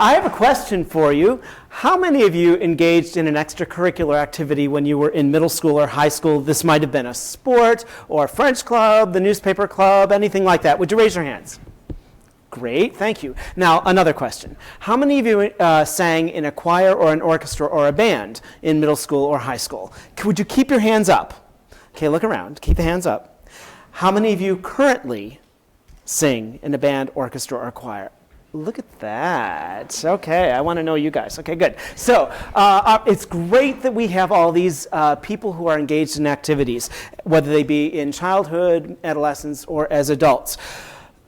I have a question for you. How many of you engaged in an extracurricular activity when you were in middle school or high school? This might have been a sport or a French club, the newspaper club, anything like that. Would you raise your hands? Great, thank you. Now, another question. How many of you sang in a choir or an orchestra or a band in middle school or high school? Would you keep your hands up? Okay, look around. Keep the hands up. How many of you currently sing in a band, orchestra, or choir? Look at that. Okay, I want to know you guys. Okay, good. So it's great that we have all these people who are engaged in activities, whether they be in childhood, adolescence, or as adults.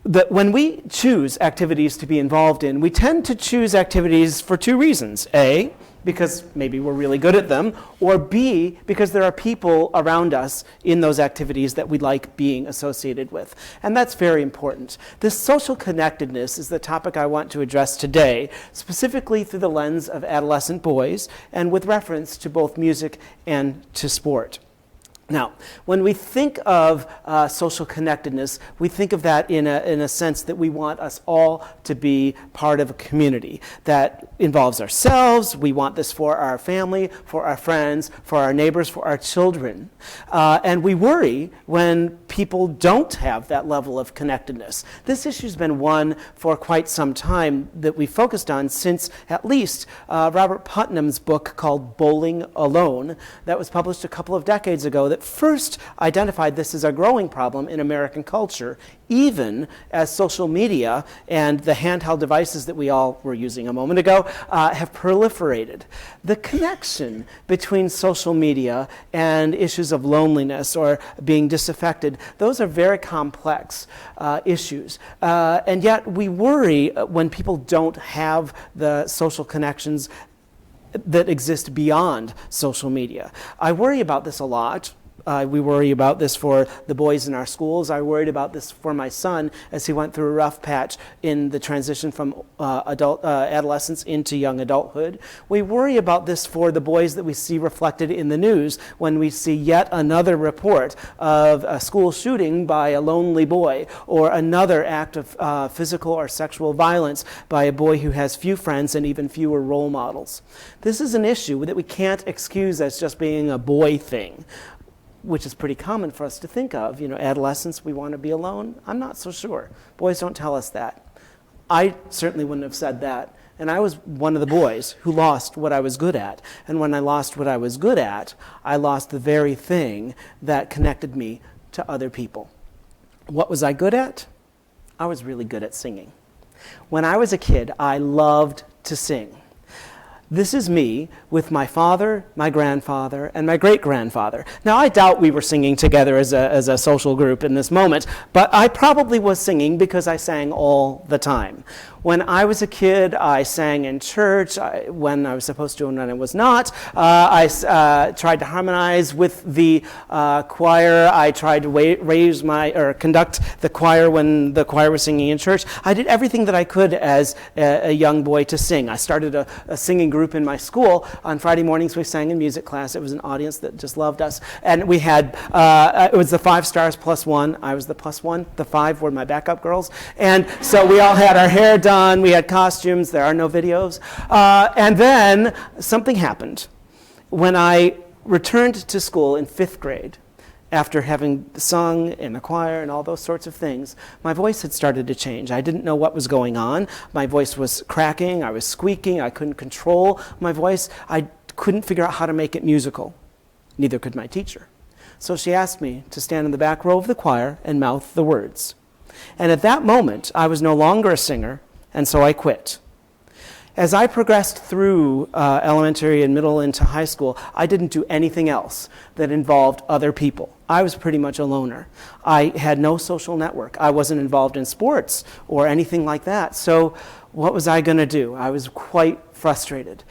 That when we choose activities to be involved in, we tend to choose activities for two reasons. A, because maybe we're really good at them, or B, because there are people around us in those activities that we like being associated with. And that's very important. This social connectedness is the topic I want to address today, specifically through the lens of adolescent boys and with reference to both music and to sport. Now, when we think of social connectedness, we think of that in a sense that we want us all to be part of a community that involves ourselves. We want this for our family, for our friends, for our neighbors, for our children. And we worry when people don't have that level of connectedness. This issue's been one for quite some time that we focused on since at least Robert Putnam's book called Bowling Alone that was published a couple of decades ago that first identified this as a growing problem in American culture, even as social media and the handheld devices that we all were using a moment ago have proliferated. The connection between social media and issues of loneliness or being disaffected, those are very complex issues. And yet we worry when people don't have the social connections that exist beyond social media. I worry about this a lot. We worry about this for the boys in our schools. I worried about this for my son as he went through a rough patch in the transition from adolescence into young adulthood. We worry about this for the boys that we see reflected in the news when we see yet another report of a school shooting by a lonely boy or another act of physical or sexual violence by a boy who has few friends and even fewer role models. This is an issue that we can't excuse as just being a boy thing, which is pretty common for us to think of. You know, adolescence, we want to be alone. I'm not so sure. Boys don't tell us that. I certainly wouldn't have said that. And I was one of the boys who lost what I was good at. And when I lost what I was good at, I lost the very thing that connected me to other people. What was I good at? I was really good at singing. When I was a kid, I loved to sing. This is me with my father, my grandfather, and my great-grandfather. Now, I doubt we were singing together as a social group in this moment, but I probably was singing because I sang all the time. When I was a kid, I sang in church when I was supposed to and when I was not. I tried to harmonize with the choir. I tried to conduct the choir when the choir was singing in church. I did everything that I could as a young boy to sing. I started a singing group in my school. On Friday mornings, we sang in music class. It was an audience that just loved us. And we had, it was the 5 stars plus 1. I was the plus 1. The 5 were my backup girls. And so we all had our hair done. We had costumes. There are no videos. And then something happened. When I returned to school in 5th grade, after having sung in the choir and all those sorts of things, my voice had started to change. I didn't know what was going on. My voice was cracking. I was squeaking. I couldn't control my voice. I couldn't figure out how to make it musical. Neither could my teacher. So she asked me to stand in the back row of the choir and mouth the words. And at that moment, I was no longer a singer, and so I quit. As I progressed through elementary and middle into high school, I didn't do anything else that involved other people. I was pretty much a loner. I had no social network. I wasn't involved in sports or anything like that. So what was I going to do? I was quite frustrated.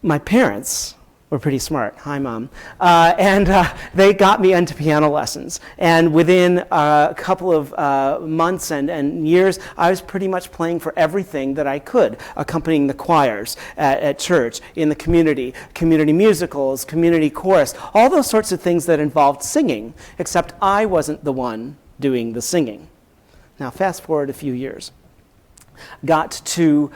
My parents were pretty smart. Hi, Mom. And they got me into piano lessons. And within a couple of months and years, I was pretty much playing for everything that I could, accompanying the choirs at church, in the community musicals, community chorus, all those sorts of things that involved singing, except I wasn't the one doing the singing. Now, fast forward a few years. got to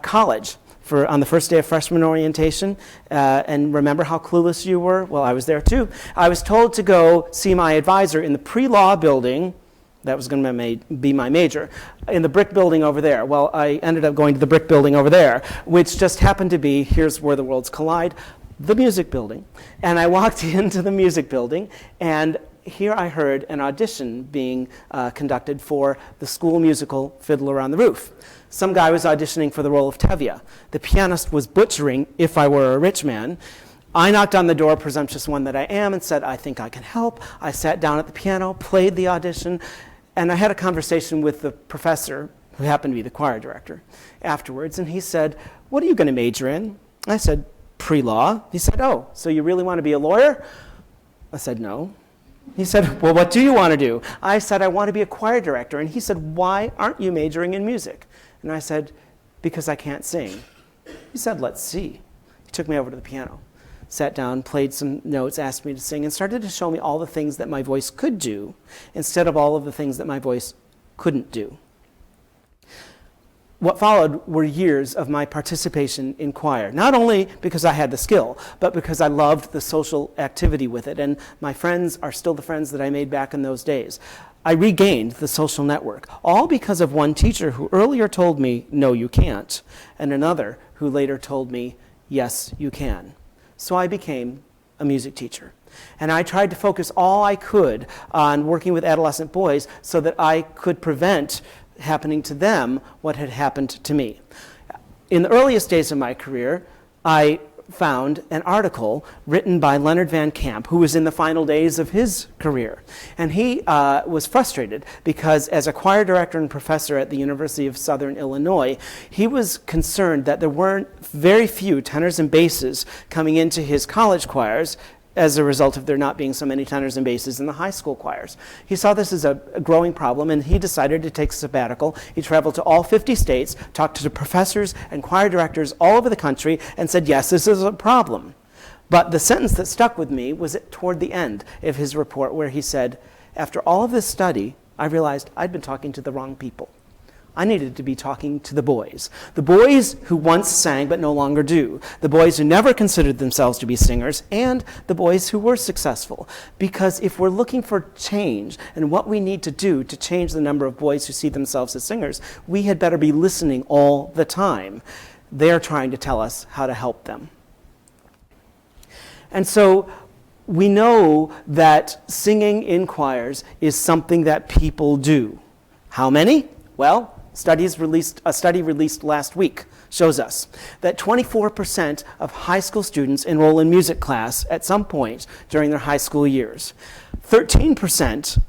college on the first day of freshman orientation, and remember how clueless you were? Well, I was there too. I was told to go see my advisor in the pre-law building. That was going to be my major, in the brick building over there. Well, I ended up going to the brick building over there, which just happened to be, here's where the worlds collide, the music building. And I walked into the music building, and here I heard an audition being conducted for the school musical Fiddler on the Roof. Some guy was auditioning for the role of Tevye. The pianist was butchering If I Were a Rich Man. I knocked on the door, presumptuous one that I am, and said, I think I can help. I sat down at the piano, played the audition, and I had a conversation with the professor, who happened to be the choir director, afterwards, and he said, what are you going to major in? I said, pre-law. He said, oh, so you really want to be a lawyer? I said, no. He said, well, what do you want to do? I said, I want to be a choir director. And he said, why aren't you majoring in music? And I said, because I can't sing. He said, let's see. He took me over to the piano, sat down, played some notes, asked me to sing, and started to show me all the things that my voice could do instead of all of the things that my voice couldn't do. What followed were years of my participation in choir, not only because I had the skill, but because I loved the social activity with it, and my friends are still the friends that I made back in those days. I regained the social network, all because of one teacher who earlier told me, no, you can't, and another who later told me, yes, you can. So I became a music teacher. And I tried to focus all I could on working with adolescent boys so that I could prevent happening to them what had happened to me. In the earliest days of my career, I found an article written by Leonard Van Camp, who was in the final days of his career. And he was frustrated because as a choir director and professor at the University of Southern Illinois, he was concerned that there weren't very few tenors and basses coming into his college choirs as a result of there not being so many tenors and basses in the high school choirs. He saw this as a growing problem, and he decided to take a sabbatical. He traveled to all 50 states, talked to professors and choir directors all over the country, and said, yes, this is a problem. But the sentence that stuck with me was toward the end of his report, where he said, after all of this study, I realized I'd been talking to the wrong people. I needed to be talking to the boys who once sang but no longer do, the boys who never considered themselves to be singers, and the boys who were successful. Because if we're looking for change and what we need to do to change the number of boys who see themselves as singers, we had better be listening all the time. They're trying to tell us how to help them. And so we know that singing in choirs is something that people do. How many? Well, a study released last week shows us that 24% of high school students enroll in music class at some point during their high school years. 13%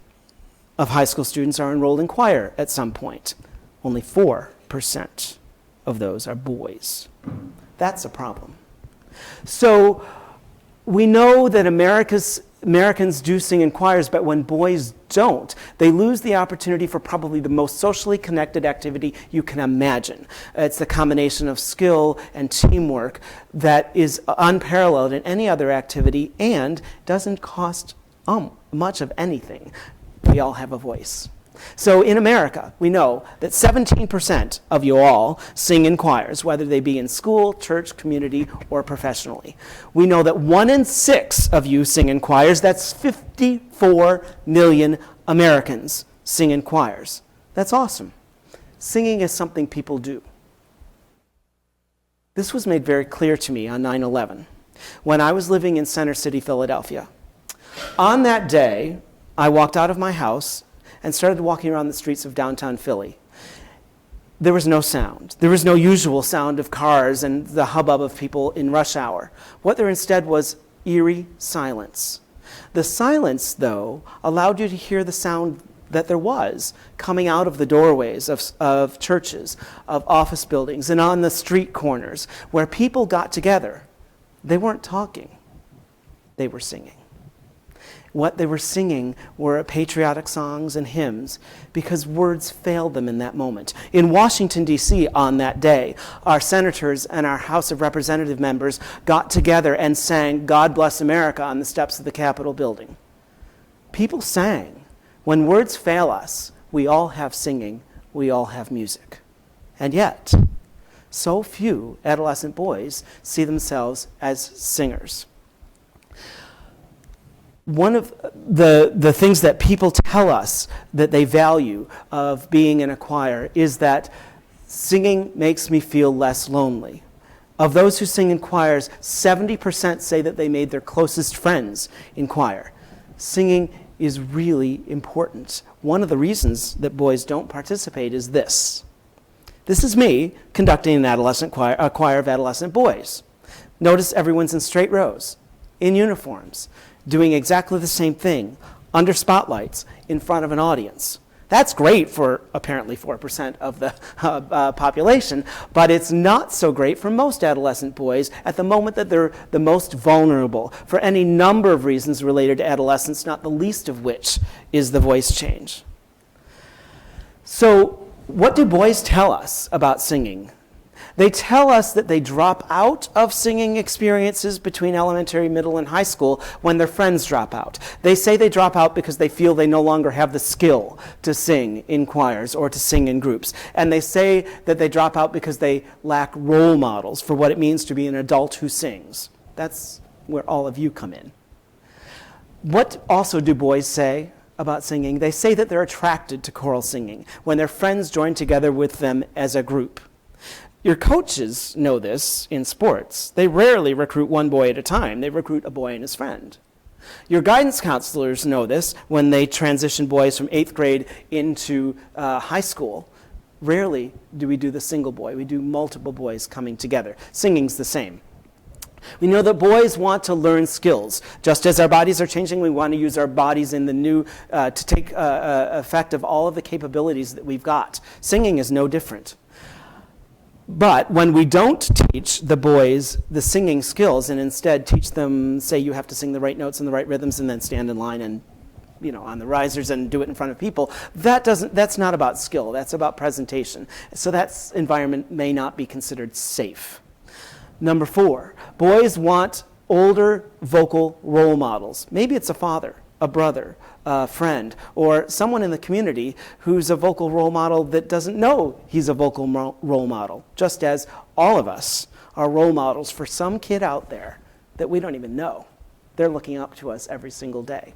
of high school students are enrolled in choir at some point. Only 4% of those are boys. That's a problem. So we know that Americans do sing in choirs, but when boys don't, they lose the opportunity for probably the most socially connected activity you can imagine. It's the combination of skill and teamwork that is unparalleled in any other activity and doesn't cost much of anything. We all have a voice. So in America, we know that 17% of you all sing in choirs, whether they be in school, church, community, or professionally. We know that 1 in 6 of you sing in choirs. That's 54 million Americans sing in choirs. That's awesome. Singing is something people do. This was made very clear to me on 9/11, when I was living in Center City, Philadelphia. On that day, I walked out of my house and started walking around the streets of downtown Philly. There was no sound. There was no usual sound of cars and the hubbub of people in rush hour. What there instead was eerie silence. The silence, though, allowed you to hear the sound that there was coming out of the doorways of churches, of office buildings, and on the street corners where people got together. They weren't talking. They were singing. What they were singing were patriotic songs and hymns because words failed them in that moment. In Washington, D.C. on that day, our senators and our House of Representative members got together and sang God Bless America on the steps of the Capitol building. People sang. When words fail us, we all have singing we all have music. And yet, so few adolescent boys see themselves as singers. One of the things that people tell us that they value of being in a choir is that singing makes me feel less lonely. Of those who sing in choirs, 70% say that they made their closest friends in choir. Singing is really important. One of the reasons that boys don't participate is this. This is me conducting a choir of adolescent boys. Notice everyone's in straight rows, in uniforms, doing exactly the same thing, under spotlights, in front of an audience. That's great for apparently 4% of the population, but it's not so great for most adolescent boys at the moment that they're the most vulnerable for any number of reasons related to adolescence, not the least of which is the voice change. So, what do boys tell us about singing? They tell us that they drop out of singing experiences between elementary, middle, and high school when their friends drop out. They say they drop out because they feel they no longer have the skill to sing in choirs or to sing in groups. And they say that they drop out because they lack role models for what it means to be an adult who sings. That's where all of you come in. What also do boys say about singing? They say that they're attracted to choral singing when their friends join together with them as a group. Your coaches know this in sports. They rarely recruit one boy at a time. They recruit a boy and his friend. Your guidance counselors know this when they transition boys from 8th grade into high school. Rarely do we do the single boy. We do multiple boys coming together. Singing's the same. We know that boys want to learn skills. Just as our bodies are changing, we want to use our bodies in the new, to take effect of all of the capabilities that we've got. Singing is no different. But when we don't teach the boys the singing skills and instead teach them, say you have to sing the right notes and the right rhythms and then stand in line and, on the risers and do it in front of people, that's not about skill, that's about presentation. So that environment may not be considered safe. Number 4, boys want older vocal role models. Maybe it's a father, a brother, a friend, or someone in the community who's a vocal role model that doesn't know he's a vocal role model, just as all of us are role models for some kid out there that we don't even know. They're looking up to us every single day.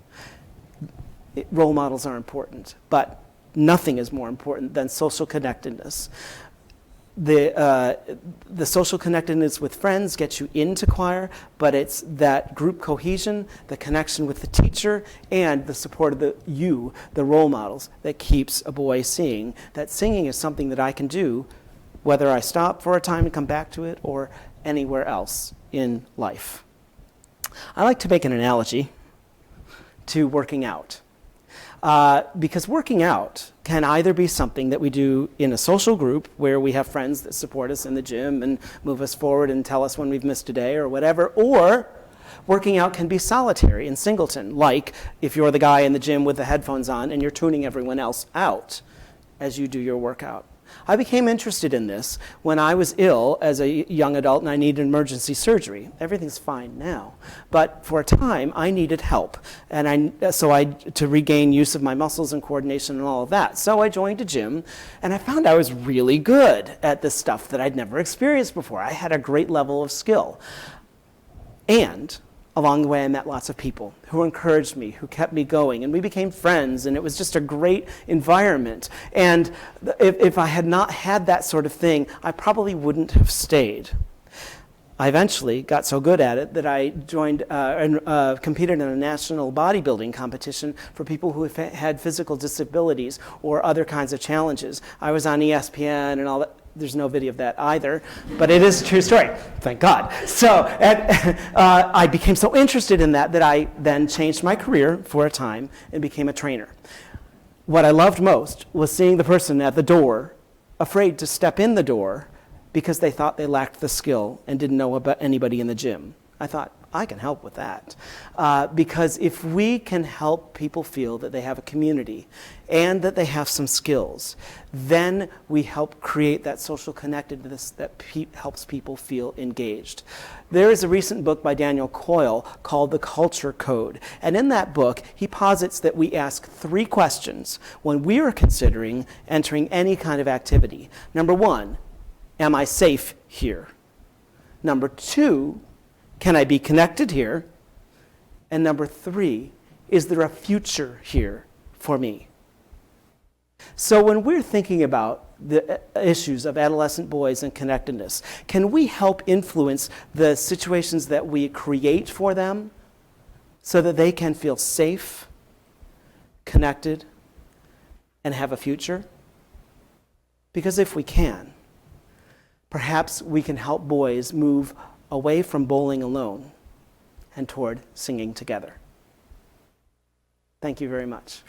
Role models are important, but nothing is more important than social connectedness. The social connectedness with friends gets you into choir, but it's that group cohesion, the connection with the teacher, and the support of the role models, that keeps a boy seeing that singing is something that I can do whether I stop for a time and come back to it or anywhere else in life. I like to make an analogy to working out. Because working out can either be something that we do in a social group where we have friends that support us in the gym and move us forward and tell us when we've missed a day or whatever, or working out can be solitary and singleton, like if you're the guy in the gym with the headphones on and you're tuning everyone else out as you do your workout. I became interested in this when I was ill as a young adult and I needed emergency surgery. Everything's fine now. But for a time, I needed help. And to regain use of my muscles and coordination and all of that. So I joined a gym, and I found I was really good at this stuff that I'd never experienced before. I had a great level of skill. And along the way, I met lots of people who encouraged me, who kept me going, and we became friends, and it was just a great environment. And if I had not had that sort of thing, I probably wouldn't have stayed. I eventually got so good at it that I joined and competed in a national bodybuilding competition for people who had physical disabilities or other kinds of challenges. I was on ESPN and all that. There's no video of that either, but it is a true story, thank God. So I became so interested in that I then changed my career for a time and became a trainer. What I loved most was seeing the person at the door afraid to step in the door because they thought they lacked the skill and didn't know about anybody in the gym. I thought, I can help with that. Because if we can help people feel that they have a community and that they have some skills, then we help create that social connectedness that helps people feel engaged. There is a recent book by Daniel Coyle called The Culture Code. And in that book, he posits that we ask 3 questions when we are considering entering any kind of activity. Number 1, am I safe here? Number 2, can I be connected here? And number 3, is there a future here for me? So when we're thinking about the issues of adolescent boys and connectedness, can we help influence the situations that we create for them so that they can feel safe, connected, and have a future? Because if we can, perhaps we can help boys move away from bowling alone and toward singing together. Thank you very much.